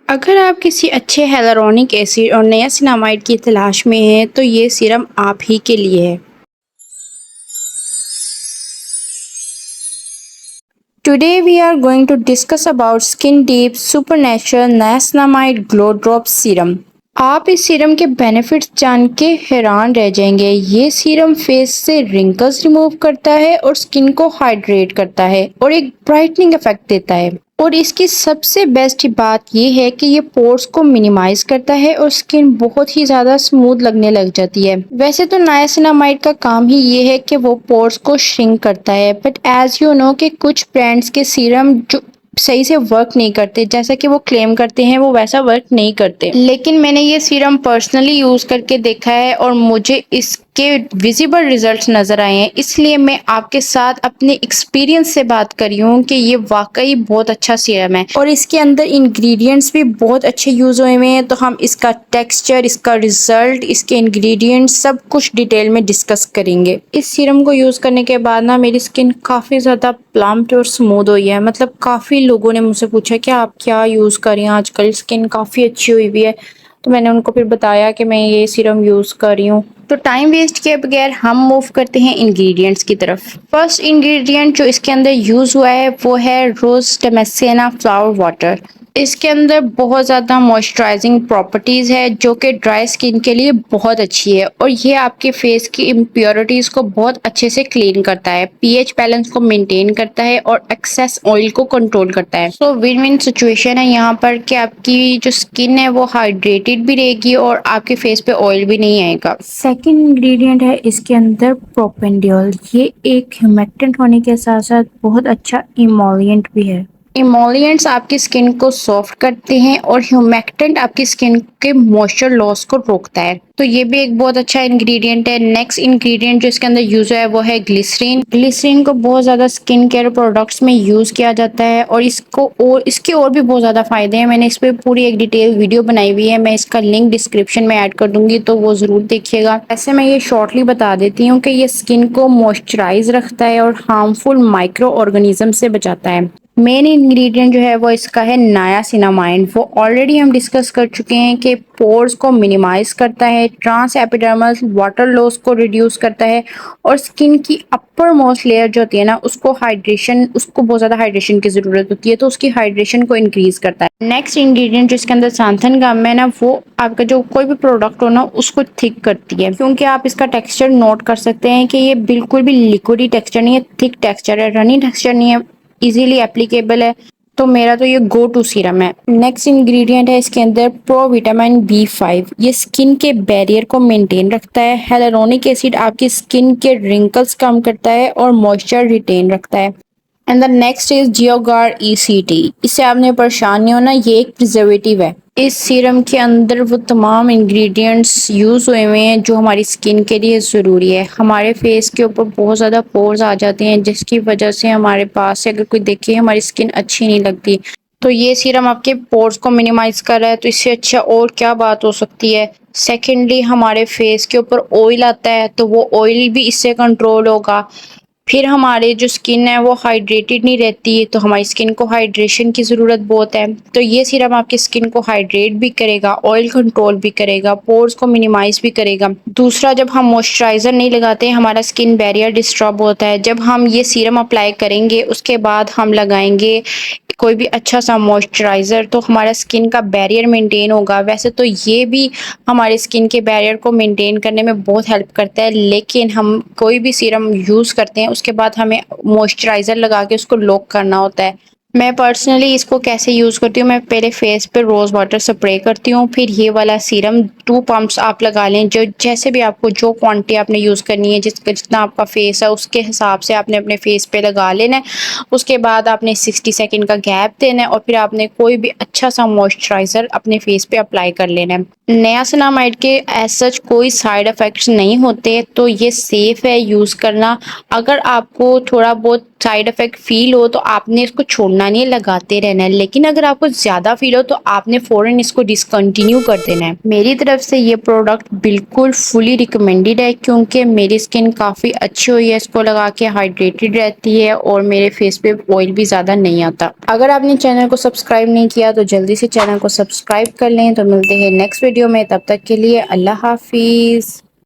अगर आप किसी अच्छे hyaluronic एसिड और नियासिनामाइड की तलाश में हैं, तो ये सीरम आप ही के लिए है। Today we are going to discuss about Skin Deep Supernatural Niacinamide Glow Drop Serum। आप इस सीरम के बेनिफिट्स जान के हैरान रह जाएंगे। ये सीरम फेस से रिंकल्स रिमूव करता है और स्किन को हाइड्रेट करता है और एक ब्राइटनिंग इफेक्ट देता है। और इसकी सबसे बेस्ट बात ये है कि ये पोर्स को मिनिमाइज करता है और स्किन बहुत ही ज्यादा स्मूथ लगने लग जाती है। वैसे तो नायासिनामाइड का काम ही ये है कि वो पोर्स को श्रिंक करता है, बट एज यू नो कि कुछ ब्रांड्स के सीरम जो सही से वर्क नहीं करते, जैसा कि वो क्लेम करते हैं वो वैसा वर्क नहीं करते। लेकिन मैंने ये सीरम पर्सनली यूज करके देखा है और मुझे इसके विजिबल रिजल्ट्स नजर आए हैं, इसलिए मैं आपके साथ अपने एक्सपीरियंस से बात कर रही हूँ कि ये वाकई बहुत अच्छा सीरम है और इसके अंदर इंग्रेडिएंट्स भी बहुत अच्छे यूज हुए हुए हैं। तो हम इसका टेक्सचर, इसका रिजल्ट, इसके इंग्रेडिएंट्स सब कुछ डिटेल में डिस्कस करेंगे। इस सीरम को यूज करने के बाद ना मेरी स्किन काफी ज्यादा प्लम्प्ड और स्मूथ हुई है। मतलब काफी लोगों ने मुझसे पूछा कि आप क्या यूज कर रही हैं, आजकल स्किन काफी अच्छी हुई हुई है। तो मैंने उनको फिर बताया कि मैं ये सीरम यूज कर रही हूँ। तो टाइम वेस्ट किए बगैर हम मूव करते हैं इंग्रेडिएंट्स की तरफ। फर्स्ट इंग्रेडिएंट जो इसके अंदर यूज हुआ है वो है रोज डेमेसेना फ्लावर वाटर। इसके अंदर बहुत ज़्यादा मॉइस्चराइजिंग प्रॉपर्टीज़ है जो कि ड्राई स्किन के लिए बहुत अच्छी है और ये आपके फेस की इम्प्योरिटीज़ को बहुत अच्छे से क्लीन करता है, पीएच बैलेंस को मेंटेन करता है और एक्सेस ऑयल को कंट्रोल करता है। सो विन विन सिचुएशन है यहाँ पर कि आपकी जो स्किन है वो हाइड्रेटेड भी रहेगी और आपके फेस पे ऑयल भी नहीं आएगा। सेकेंड इंग्रेडिएंट है इसके अंदर प्रोपेंडियोल। ये एक ह्यूमेक्टेंट होने के साथ साथ बहुत अच्छा इमोलिएंट भी है। इमोलिएंट्स आपकी स्किन को सॉफ्ट करते हैं और ह्यूमेक्टेंट आपकी स्किन के मॉइस्चर लॉस को रोकता है। तो ये भी एक बहुत अच्छा इंग्रेडिएंट है। नेक्स्ट इंग्रेडिएंट जो इसके अंदर यूज है वो है ग्लिसरीन। ग्लिसरीन को बहुत ज्यादा स्किन केयर प्रोडक्ट्स में यूज किया जाता है और इसके और भी बहुत ज्यादा फायदे हैं। मैंने इस पे पूरी एक डिटेल वीडियो बनाई हुई है, मैं इसका लिंक डिस्क्रिप्शन में ऐड कर दूंगी, तो वो जरूर देखिएगा। ऐसे मैं ये शॉर्टली बता देती हूँ कि ये स्किन को मॉइस्चराइज रखता है और हार्मफुल माइक्रो ऑर्गेनिज्म से बचाता है। मेन इंग्रेडिएंट जो है वो इसका है नायासिनामाइड। वो ऑलरेडी हम डिस्कस कर चुके हैं कि पोर्स को मिनिमाइज करता है, ट्रांस एपिडर्मल वाटर लॉस को रिड्यूस करता है और स्किन की अपर मोस्ट लेयर जो होती है ना उसको बहुत ज्यादा हाइड्रेशन की जरूरत होती है, तो उसकी हाइड्रेशन को इंक्रीज करता है। नेक्स्ट इंग्रेडिएंट जो इसके अंदर सांथन गम है ना, वो आपका जो कोई भी प्रोडक्ट हो ना उसको थिक करती है, क्योंकि आप इसका टेक्सचर नोट कर सकते हैं कि ये बिल्कुल भी लिक्विडी टेक्सचर नहीं है, थिक टेक्सचर है, रनी टेक्सचर नहीं है, इजीली एप्लीकेबल है। तो मेरा तो ये गो टू सीरम है। नेक्स्ट इंग्रेडिएंट है इसके अंदर प्रो विटामिन B5। ये स्किन के बैरियर को मेंटेन रखता है। हेलुरोनिक एसिड आपकी स्किन के रिंकल्स कम करता है और मॉइस्चर रिटेन रखता है। And the next is Geogard ECT। इससे आपने परेशान नहीं होना, ये एक प्रिजर्वेटिव है। इस सीरम के अंदर वो तमाम इंग्रेडिएंट्स यूज हुए हुए हैं जो हमारी स्किन के लिए ज़रूरी है। हमारे फेस के ऊपर बहुत ज़्यादा पोर्स आ जाते हैं जिसकी वजह से हमारे पास से अगर कोई देखे हमारी स्किन अच्छी नहीं लगती। तो ये सीरम आपके पोर्स को मिनिमाइज कर रहा है, तो इससे अच्छा और क्या बात हो सकती है। सेकेंडली हमारे फेस के ऊपर ऑयल आता है तो वो ऑयल भी इससे कंट्रोल होगा। फिर हमारे जो स्किन है वो हाइड्रेटेड नहीं रहती है, तो हमारी स्किन को हाइड्रेशन की ज़रूरत बहुत है। तो ये सीरम आपकी स्किन को हाइड्रेट भी करेगा, ऑयल कंट्रोल भी करेगा, पोर्स को मिनिमाइज भी करेगा। दूसरा, जब हम मॉइस्चराइज़र नहीं लगाते हमारा स्किन बैरियर डिस्टर्ब होता है। जब हम ये सीरम अप्लाई करेंगे उसके बाद हम लगाएंगे कोई भी अच्छा सा मॉइस्चराइज़र तो हमारा स्किन का बैरियर मेंटेन होगा। वैसे तो ये भी हमारे स्किन के बैरियर को मेंटेन करने में बहुत हेल्प करता है, लेकिन हम कोई भी सीरम यूज़ करते हैं उसके बाद हमें मॉइस्चराइज़र लगा के उसको लॉक करना होता है। मैं पर्सनली इसको कैसे यूज़ करती हूँ, मैं पहले फेस पे रोज़ वाटर स्प्रे करती हूँ, फिर ये वाला सीरम 2 पंप्स आप लगा लें। जो जैसे भी आपको जो क्वांटिटी आपने यूज़ करनी है, जितना आपका फेस है उसके हिसाब से आपने अपने फेस पे लगा लेना है। उसके बाद आपने 60 सेकंड का गैप देना है और फिर आपने कोई भी अच्छा सा मॉइस्चराइज़र अपने फेस पे अप्लाई कर लेना है। नियासिनामाइड के एज सच कोई साइड इफ़ेक्ट्स नहीं होते, तो ये सेफ़ है यूज़ करना। अगर आपको थोड़ा बहुत साइड इफ़ेक्ट फील हो तो आपने इसको छोड़ना छोड़ना नहीं है, लगाते रहना है। लेकिन अगर आपको ज़्यादा फील हो तो आपने फ़ौरन इसको डिसकंटिन्यू कर देना है। मेरी तरफ से ये प्रोडक्ट बिल्कुल फुली रिकमेंडेड है क्योंकि मेरी स्किन काफ़ी अच्छी हुई है इसको लगा के, हाइड्रेटेड रहती है और मेरे फेस पे ऑयल भी ज़्यादा नहीं आता। अगर आपने चैनल को सब्सक्राइब नहीं किया तो जल्दी से चैनल को सब्सक्राइब कर लें। तो मिलते हैं नेक्स्ट वीडियो में, तब तक के लिए अल्लाह हाफिज़।